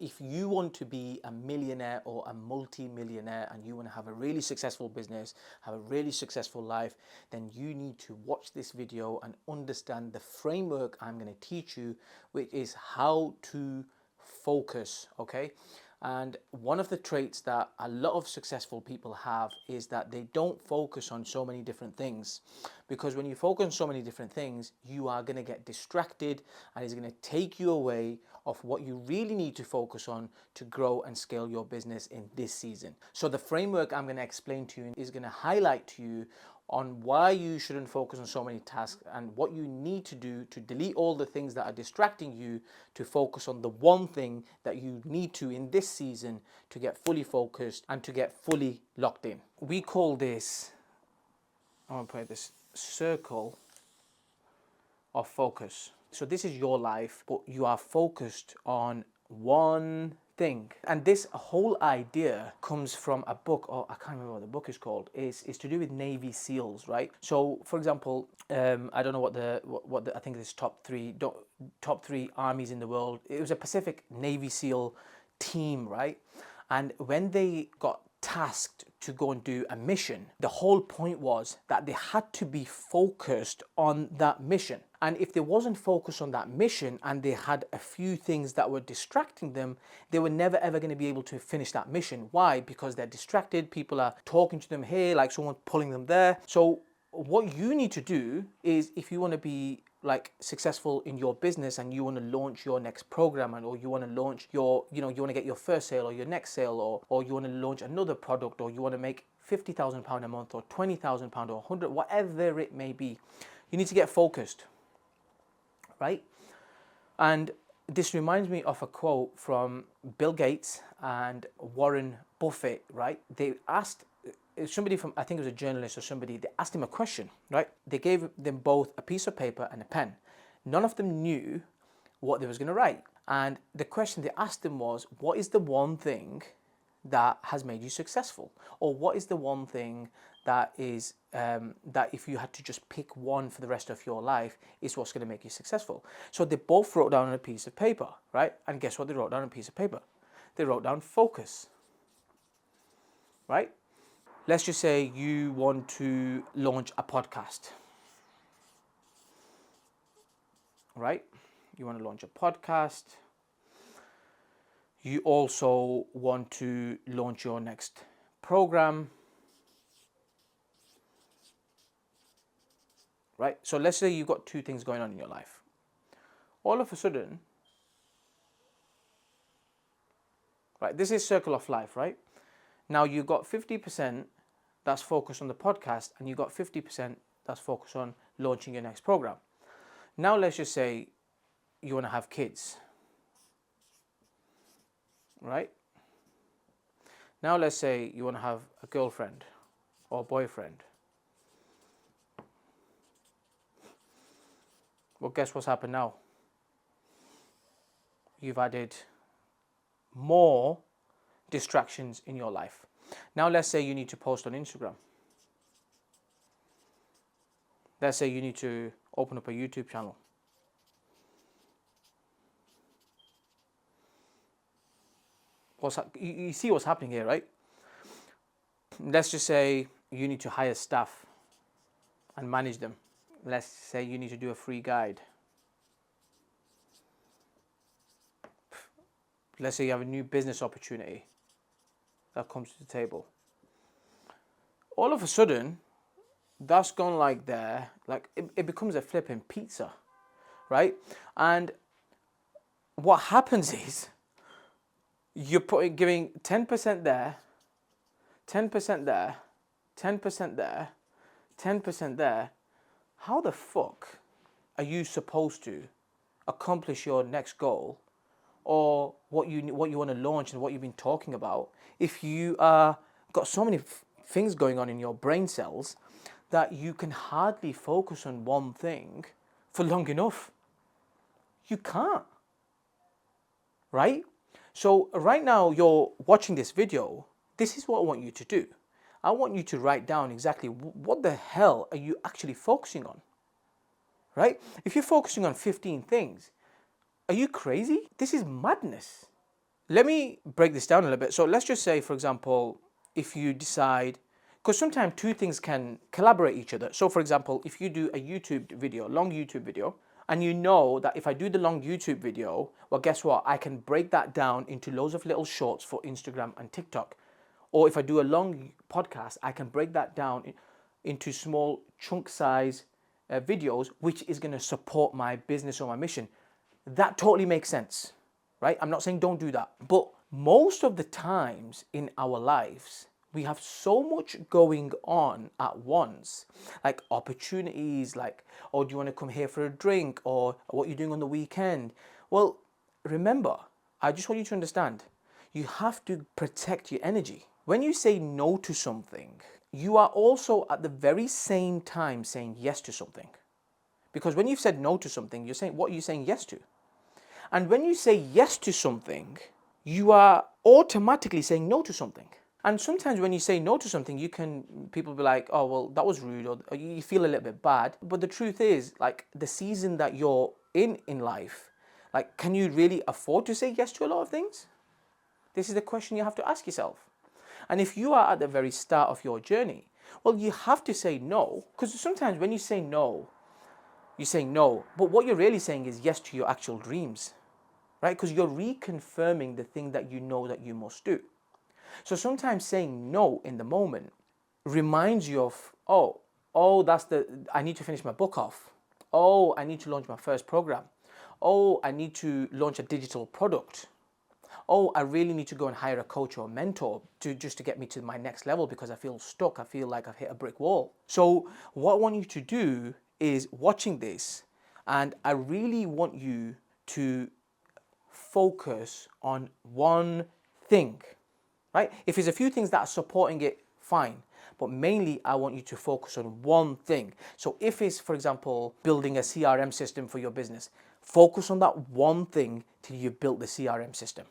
If you want to be a millionaire or a multi-millionaire and you want to have a really successful business, have a really successful life, then you need to watch this video and understand the framework I'm going to teach you, which is how to focus, okay? And one of the traits that a lot of successful people have is that they don't focus on so many different things. Because when you focus on so many different things, you are going to get distracted and it's going to take you away of what you really need to focus on to grow and scale your business in this season. So the framework I'm going to explain to you is going to highlight to you on why you shouldn't focus on so many tasks and what you need to do to delete all the things that are distracting you to focus on the one thing that you need to in this season to get fully focused and to get fully locked in. We call this, I'm going to put this, circle of focus. So this is your life, but you are focused on one thing. And this whole idea comes from a book, or I can't remember what the book is called. It's to do with Navy SEALs, right? So, for example, I don't know what the I think it's top three armies in the world. It was a Pacific Navy SEAL team, right? And when they got tasked to go and do a mission, the whole point was that they had to be focused on that mission. And if they wasn't focused on that mission and they had a few things that were distracting them, they were never ever going to be able to finish that mission. Why? Because they're distracted, people are talking to them here, like someone pulling them there. So what you need to do is, if you want to be like successful in your business and you want to launch your next program, or you want to launch your, you want to get your first sale or your next sale, or you want to launch another product, or you want to make £50,000 a month or £20,000 or 100, whatever it may be, you need to get focused, right? And this reminds me of a quote from Bill Gates and Warren Buffett, right? They asked somebody from, I think it was a journalist or somebody, they asked him a question, right? They gave them both a piece of paper and a pen. None of them knew what they was going to write. And the question they asked them was, what is the one thing that has made you successful? Or what is the one thing that is, that if you had to just pick one for the rest of your life, is what's going to make you successful? So they both wrote down on a piece of paper, right? And guess what they wrote down on a piece of paper? They wrote down focus, right? Let's just say you want to launch a podcast, right? You want to launch a podcast. You also want to launch your next program, right? So let's say you've got two things going on in your life. All of a sudden, right? This is circle of life, right? Now you've got 50% that's focused on the podcast, and you've got 50% that's focused on launching your next program. Now let's just say you want to have kids, right? Now let's say you want to have a girlfriend or boyfriend. Well, guess what's happened now? You've added more distractions in your life. Now let's say you need to post on Instagram. Let's say you need to open up a YouTube channel. You see what's happening here, right? Let's just say you need to hire staff and manage them. Let's say you need to do a free guide. Let's say you have a new business opportunity that comes to the table. All of a sudden, that's gone like there, like it becomes a flipping pizza, right? And what happens is you're giving 10% there, 10% there, 10% there, 10% there. How the fuck are you supposed to accomplish your next goal, or what you want to launch and what you've been talking about, if you got so many things going on in your brain cells that you can hardly focus on one thing for long enough? You can't, right? So right now you're watching this video. This is what I want you to do. I want you to write down exactly what the hell are you actually focusing on, right? If you're focusing on 15 things, are you crazy? This is madness. let me break this down a little bit. So let's just say, for example, if you decide, because sometimes two things can collaborate each other. So for example, if you do a YouTube video, long YouTube video, and you know that if I do the long YouTube video, well, guess what? I can break that down into loads of little shorts for Instagram and TikTok. Or if I do a long podcast, I can break that down into small chunk size videos, which is going to support my business or my mission. That totally makes sense, right? I'm not saying don't do that. But most of the times in our lives, we have so much going on at once, like opportunities, like, oh, do you want to come here for a drink, or what you're doing on the weekend? Well, remember, I just want you to understand, you have to protect your energy. When you say no to something, you are also at the very same time saying yes to something. Because when you've said no to something, you're saying, what are you saying yes to? And when you say yes to something, you are automatically saying no to something. And sometimes when you say no to something, people be like, oh, well, that was rude, or you feel a little bit bad. But the truth is, like, the season that you're in life, like, can you really afford to say yes to a lot of things? This is the question you have to ask yourself. And if you are at the very start of your journey, well, you have to say no. Because sometimes when you say no, you're saying no. But what you're really saying is yes to your actual dreams, right? Because you're reconfirming the thing that you know that you must do. So sometimes saying no in the moment reminds you of, I need to finish my book off. Oh, I need to launch my first program. Oh, I need to launch a digital product. Oh, I really need to go and hire a coach or a mentor just to get me to my next level because I feel stuck. I feel like I've hit a brick wall. So what I want you to do is watching this, and I really want you to focus on one thing, right? If there's a few things that are supporting it, fine. But mainly, I want you to focus on one thing. So if it's, for example, building a CRM system for your business, focus on that one thing till you've built the CRM system.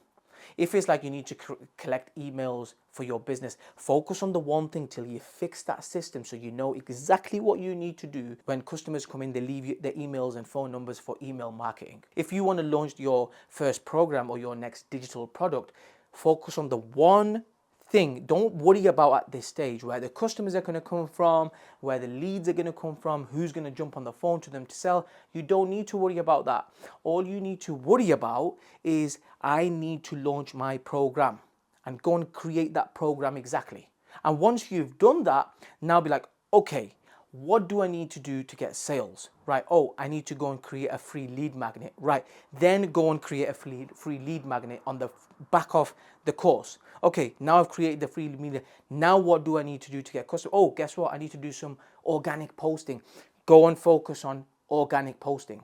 If it's like you need to collect emails for your business, focus on the one thing till you fix that system so you know exactly what you need to do. When customers come in, they leave you their emails and phone numbers for email marketing. If you want to launch your first program or your next digital product, focus on the one thing. Don't worry about at this stage where the customers are going to come from, where the leads are going to come from, who's going to jump on the phone to them to sell. You don't need to worry about that. All you need to worry about is, I need to launch my program, and go and create that program exactly. And once you've done that, now be like, okay, what do I need to do to get sales? Right. Oh, I need to go and create a free lead magnet. Right. Then go and create a free lead magnet on the back of the course. Okay, now I've created the free lead magnet. Now what do I need to do to get customers? Oh, guess what? I need to do some organic posting. Go and focus on organic posting.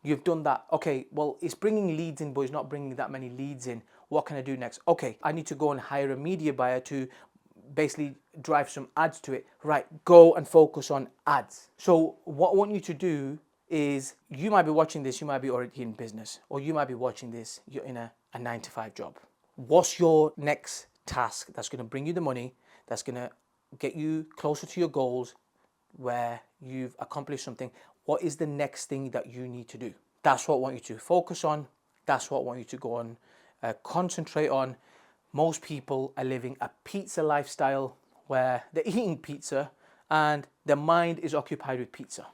You've done that. Okay, well, it's bringing leads in, but it's not bringing that many leads in. What can I do next? Okay, I need to go and hire a media buyer to basically drive some ads to it. Right, go and focus on ads. So what I want you to do is, you might be watching this, you might be already in business, or you might be watching this, you're in a 9-to-5 job. What's your next task that's going to bring you the money, that's going to get you closer to your goals, where you've accomplished something? What is the next thing that you need to do? That's what I want you to focus on. That's what I want you to go on, concentrate on. Most people are living a pizza lifestyle where they're eating pizza and their mind is occupied with pizza.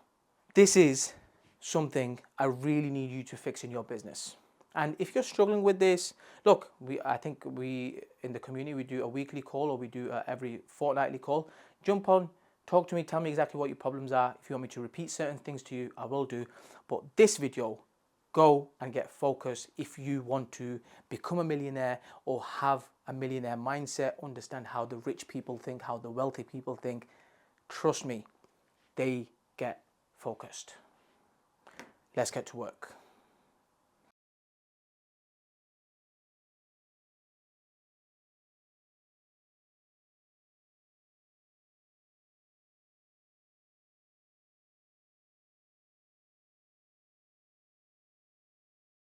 This is something I really need you to fix in your business. And if you're struggling with this, look, I think we in the community, we do a weekly call, or we do every fortnightly call. Jump on, talk to me, tell me exactly what your problems are. If you want me to repeat certain things to you, I will do. But this video, go and get focused if you want to become a millionaire or have a millionaire mindset, understand how the rich people think, how the wealthy people think. Trust me, they get focused. Let's get to work.